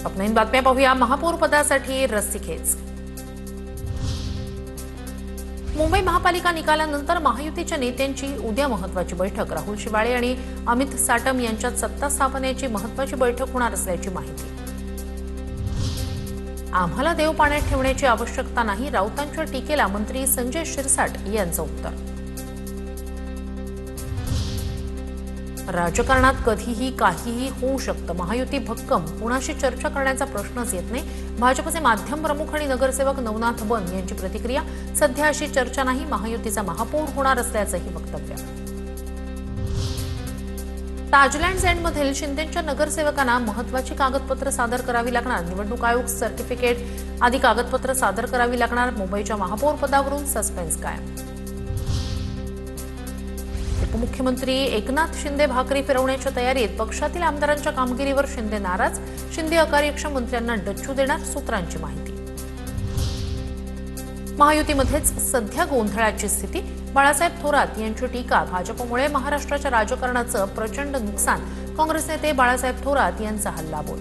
आपण बातम्या पाहूया महापौर पदासाठी रस्सीखेच। मुंबई महापालिका निकालानंतर महायुतीच्या नेत्यांची उद्या महत्त्वाची बैठक। राहुल शिवाळे आणि अमित साटम यांच्यात सत्ता स्थापनेची महत्त्वाची बैठक होणार असल्याची माहिती। आम्हाला देव पाण्यात ठेवण्याची आवश्यकता नाही, राऊतांच्या टीकेला मंत्री संजय शिरसाट यांचं उत्तर। राजकारणात कधीही काहीही होऊ शकतं, महायुती भक्कम, कुणाशी चर्चा करण्याचा प्रश्नच येत नाही। भाजपचे माध्यम प्रमुख आणि नगरसेवक नवनाथ बन यांची प्रतिक्रिया। सध्या अशी चर्चा नाही, महायुतीचा महापौर होणार असल्याचंही वक्तव्य। ताजलँड्स एंडमधील शिंदेंच्या नगरसेवकांना महत्त्वाची कागदपत्र सादर करावी लागणार। निवडणूक आयोग सर्टिफिकेट आदी कागदपत्र सादर करावी लागणार। मुंबईच्या महापौर पदावरून सस्पेन्स कायम। उपमुख्यमंत्री एकनाथ शिंदे भाकरी फिरवण्याच्या तयारीत। पक्षातील आमदारांच्या कामगिरीवर शिंदे नाराज। शिंदे अकार्यक्षम मंत्र्यांना डच्चू देणार, सूत्रांची माहिती। महायुतीमध्येच सध्या गोंधळाची स्थिती। बाळासाहेब थोरात यांची टीका। भाजपमुळे महाराष्ट्राच्या राजकारणाचं प्रचंड नुकसान। काँग्रेस नेते बाळासाहेब थोरात यांचा हल्लाबोल।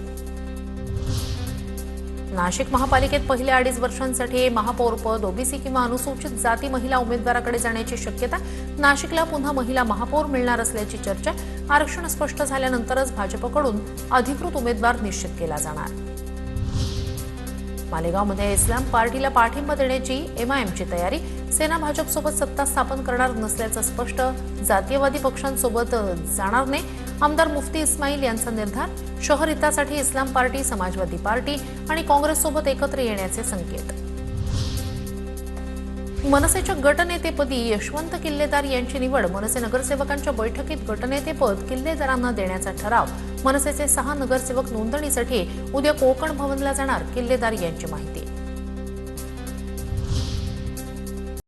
नाशिक महापालिकेत पहिल्या 2.5 वर्षांसाठी महापौरपद ओबीसी किंवा अनुसूचित जाती महिला उमेदवाराकडे जाण्याची शक्यता। नाशिकला पुन्हा महिला महापौर मिळणार असल्याची चर्चा। आरक्षण स्पष्ट झाल्यानंतरच भाजपकडून अधिकृत उमेदवार निश्चित केला जाणार। मालेगावमध्ये इस्लाम पार्टीला पाठिंबा देण्याची एमआयएमची तयारी। सेना भाजपसोबत सत्ता स्थापन करणार नसल्याचं स्पष्ट। जातीयवादी पक्षांसोबत जाणार नाही, आमदार मुफ्ती इस्माईल यांचा निर्धार। शहर हितासाठी इस्लाम पार्टी, समाजवादी पार्टी आणि काँग्रेससोबत एकत्र येण्याचे संकेत। मनसेच्या गटनेतेपदी यशवंत किल्लेदार यांची निवड। मनसे नगरसेवकांच्या बैठकीत गटनेतेपद किल्लेदारांना देण्याचा ठराव। मनसेचे 6 नगरसेवक नोंदणीसाठी उद्या कोकण भवनला जाणार, किल्लेदार यांची माहिती।